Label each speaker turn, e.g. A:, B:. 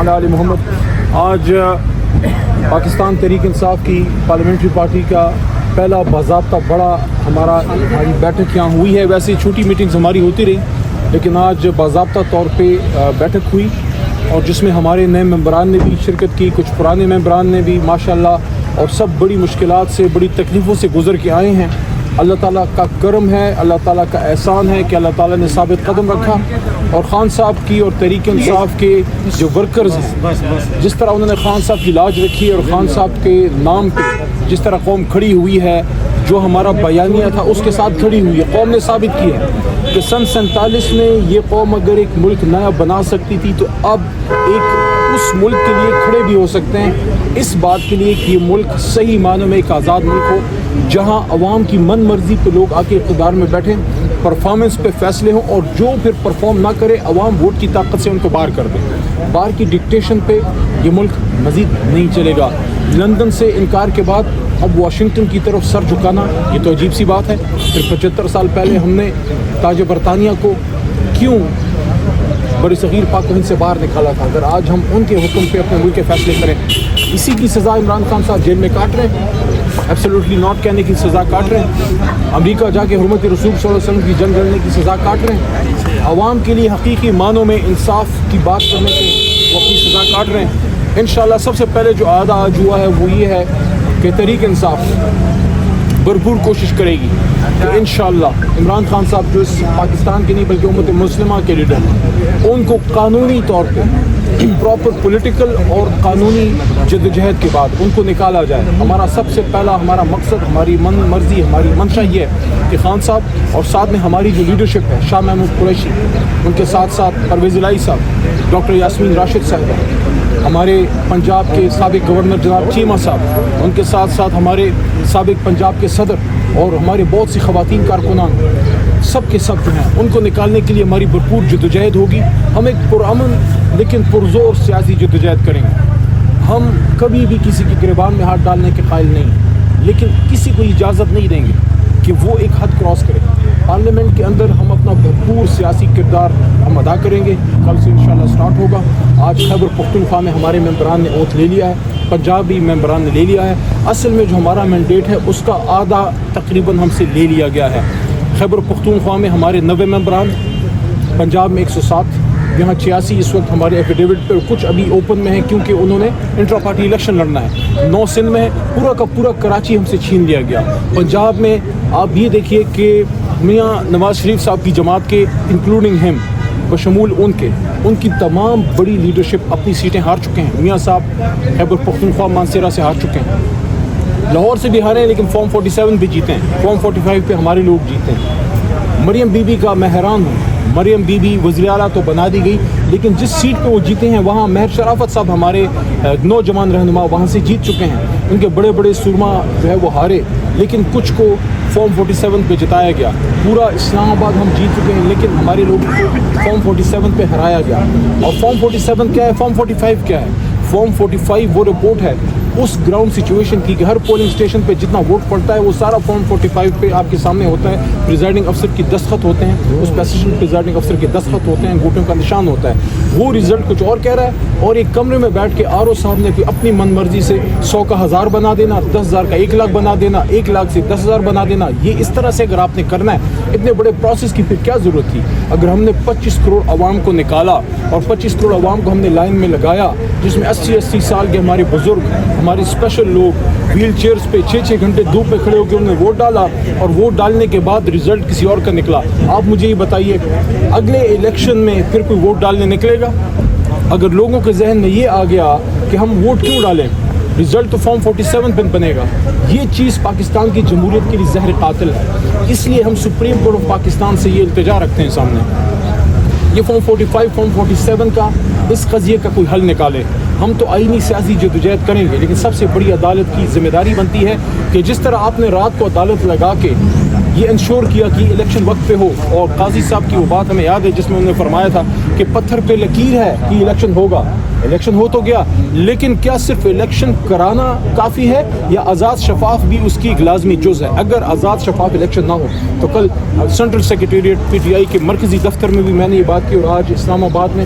A: وعلی آل محمد۔ آج پاکستان تحریک انصاف کی پارلیمنٹری پارٹی کا پہلا باضابطہ بڑا ہماری بیٹھک یہاں ہوئی ہے۔ ویسے چھوٹی میٹنگز ہماری ہوتی رہی، لیکن آج باضابطہ طور پہ بیٹھک ہوئی، اور جس میں ہمارے نئے ممبران نے بھی شرکت کی، کچھ پرانے ممبران نے بھی ماشاءاللہ، اور سب بڑی مشکلات سے، بڑی تکلیفوں سے گزر کے آئے ہیں۔ اللہ تعالیٰ کا کرم ہے، اللہ تعالیٰ کا احسان ہے کہ اللہ تعالیٰ نے ثابت قدم رکھا، اور خان صاحب کی اور تحریک انصاف کے جو ورکرز ہیں، جس طرح انہوں نے خان صاحب کی لاج رکھی اور خان صاحب کے نام پہ جس طرح قوم کھڑی ہوئی ہے، جو ہمارا بیانیہ تھا اس کے ساتھ کھڑی ہوئی ہے۔ قوم نے ثابت کی ہے کہ سن 47 میں یہ قوم اگر ایک ملک نیا بنا سکتی تھی تو اب اس ملک کے لیے کھڑے بھی ہو سکتے ہیں، اس بات کے لیے کہ یہ ملک صحیح معنوں میں ایک آزاد ملک ہو، جہاں عوام کی من مرضی پہ لوگ آ کے اقتدار میں بیٹھیں، پرفارمنس پہ فیصلے ہوں، اور جو پھر پرفارم نہ کرے عوام ووٹ کی طاقت سے ان کو باہر کر دے۔ باہر کی ڈکٹیشن پہ یہ ملک مزید نہیں چلے گا۔ لندن سے انکار کے بعد اب واشنگٹن کی طرف سر جھکانا یہ تو عجیب سی بات ہے۔ پھر 75 سال پہلے ہم نے تاج برطانیہ کو کیوں بڑی صغیر پاک و ہند سے باہر نکالا تھا؟ اگر آج ہم ان کے حکم پہ اپنے ملک کے فیصلے کریں، اسی کی سزا عمران خان صاحب جیل میں کاٹ رہے ہیں، ایبسلیوٹلی ناٹ کہنے کی سزا کاٹ رہے ہیں، امریکہ جا کے حرمت رسول صلی اللہ علیہ وسلم کی جنگ لڑنے کی سزا کاٹ رہے ہیں، عوام کے لیے حقیقی معنوں میں انصاف کی بات کرنے کے وہ اپنی سزا کاٹ رہے ہیں۔ انشاءاللہ سب سے پہلے جو عہد آج ہوا ہے وہ یہ ہے کہ تحریک انصاف بھرپور کوشش کرے گی کہ انشاءاللہ عمران خان صاحب جو اس پاکستان کے نہیں بلکہ امت مسلمہ کے لیڈر ہیں، ان کو قانونی طور پہ پراپر پولیٹیکل اور قانونی جدوجہد کے بعد ان کو نکالا جائے۔ ہمارا سب سے پہلا ہمارا مقصد، ہماری من مرضی، ہماری منشا یہ ہے کہ خان صاحب اور ساتھ میں ہماری جو لیڈرشپ ہے، شاہ محمود قریشی، ان کے ساتھ ساتھ پرویز الہی صاحب، ڈاکٹر یاسمین راشد صاحب، ہمارے پنجاب کے سابق گورنر جناب چیمہ صاحب، ان کے ساتھ ساتھ ہمارے سابق پنجاب کے صدر اور ہمارے بہت سی خواتین کارکنان، سب کے سب جو ہیں ان کو نکالنے کے لیے ہماری بھرپور جدوجہد ہوگی۔ ہم ایک پرامن لیکن پرزور سیاسی جدوجہد کریں گے۔ ہم کبھی بھی کسی کے گریبان میں ہاتھ ڈالنے کے قائل نہیں، لیکن کسی کو اجازت نہیں دیں گے کہ وہ ایک حد کراس کرے۔ پارلیمنٹ کے اندر ہم اپنا بھرپور سیاسی کردار ہم ادا کریں گے۔ کل سے انشاءاللہ سٹارٹ ہوگا۔ آج خیبر پختونخوا میں ہمارے ممبران نے اوتھ لے لیا ہے، پنجابی ممبران نے لے لیا ہے۔ اصل میں جو ہمارا مینڈیٹ ہے اس کا آدھا تقریباً ہم سے لے لیا گیا ہے۔ خیبر پختونخوا میں ہمارے 90 ممبران، پنجاب میں 107، یہاں 86 اس وقت ہمارے ایفیڈیوٹ پہ، کچھ ابھی اوپن میں ہیں کیونکہ انہوں نے انٹرا پارٹی الیکشن لڑنا ہے۔ 9 سندھ میں ہے، پورا کا پورا کراچی ہم سے چھین لیا گیا۔ پنجاب میں آپ یہ دیکھیے کہ میاں نواز شریف صاحب کی جماعت کے انکلوڈنگ ہم بشمول ان کی تمام بڑی لیڈرشپ اپنی سیٹیں ہار چکے ہیں۔ میاں صاحب خیبر پختونخوا مانسیرا سے ہار چکے ہیں، لاہور سے بھی ہارے ہیں، لیکن فارم 47 بھی جیتے ہیں، فارم 45 پہ ہمارے لوگ جیتے ہیں۔ مریم بی بی کا میں حیران ہوں، مریم بی بی وزیر اعلیٰ تو بنا دی گئی، لیکن جس سیٹ پہ وہ جیتے ہیں وہاں مہر شرافت صاحب ہمارے نوجوان رہنما وہاں سے جیت چکے ہیں۔ ان کے بڑے بڑے سرما جو ہے وہ ہارے، لیکن کچھ کو فارم 47 پہ جتایا گیا۔ پورا اسلام آباد ہم جیت چکے ہیں، لیکن ہمارے لوگوں کو فارم 47 پہ ہرایا گیا۔ اور فارم 47 کیا ہے، فارم 45 کیا ہے؟ فارم 45 وہ رپورٹ ہے اس گراؤنڈ سچویشن کی کہ ہر پولنگ اسٹیشن پہ جتنا ووٹ پڑتا ہے وہ سارا فارم 45 پہ آپ کے سامنے ہوتا ہے۔ پریزائڈنگ افسر کی دستخط ہوتے ہیں، اس پہ اسسٹنٹ پریزائڈنگ افسر کے دستخط ہوتے ہیں، انگوٹھوں کا نشان ہوتا ہے۔ وہ رزلٹ کچھ اور کہہ رہا ہے، اور ایک کمرے میں بیٹھ کے آر او صاحب نے اپنی من مرضی سے 100 کا 1000 بنا دینا، 10,000 کا 1 لاکھ بنا دینا، 1 لاکھ سے 10,000 بنا دینا۔ یہ اس طرح سے اگر آپ نے کرنا ہے اتنے بڑے پروسیس کی پھر کیا ضرورت تھی؟ اگر ہم نے 25 کروڑ عوام کو نکالا اور 25 کروڑ عوام کو ہم نے لائن میں لگایا، جس میں 80 سال کے ہمارے بزرگ، ہمارے اسپیشل لوگ ویل چیئرز پہ 6 گھنٹے دھوپ پہ کھڑے ہو کے انہوں نے ووٹ ڈالا، اور ووٹ ڈالنے کے بعد رزلٹ کسی اور کا نکلا۔ آپ مجھے یہ بتائیے اگلے الیکشن میں پھر کوئی ووٹ ڈالنے نکلے گا؟ اگر لوگوں کے ذہن میں یہ آ گیا کہ ہم ووٹ کیوں ڈالیں، رزلٹ تو فارم 47 پہ بنے گا۔ یہ چیز پاکستان کی جمہوریت کے لیے زہر قاتل ہے۔ اس لیے ہم سپریم کورٹ آف پاکستان سے یہ التجا رکھتے ہیں سامنے، یہ فارم 45 فارم 47 کا اس قضیے کا کوئی حل نکالے۔ ہم تو آئینی سیاسی جدوجہد کریں گے، لیکن سب سے بڑی عدالت کی ذمہ داری بنتی ہے کہ جس طرح آپ نے رات کو عدالت لگا کے یہ انشور کیا کہ الیکشن وقت پہ ہو، اور قاضی صاحب کی وہ بات ہمیں یاد ہے جس میں انہوں نے فرمایا تھا کہ پتھر پہ لکیر ہے کہ الیکشن ہوگا۔ الیکشن ہو تو گیا، لیکن کیا صرف الیکشن کرانا کافی ہے یا آزاد شفاف بھی اس کی ایک لازمی جز ہے؟ اگر آزاد شفاف الیکشن نہ ہو تو کل central secretariat P T I کے مرکزی دفتر میں بھی میں نے یہ بات کی، اور آج اسلام آباد میں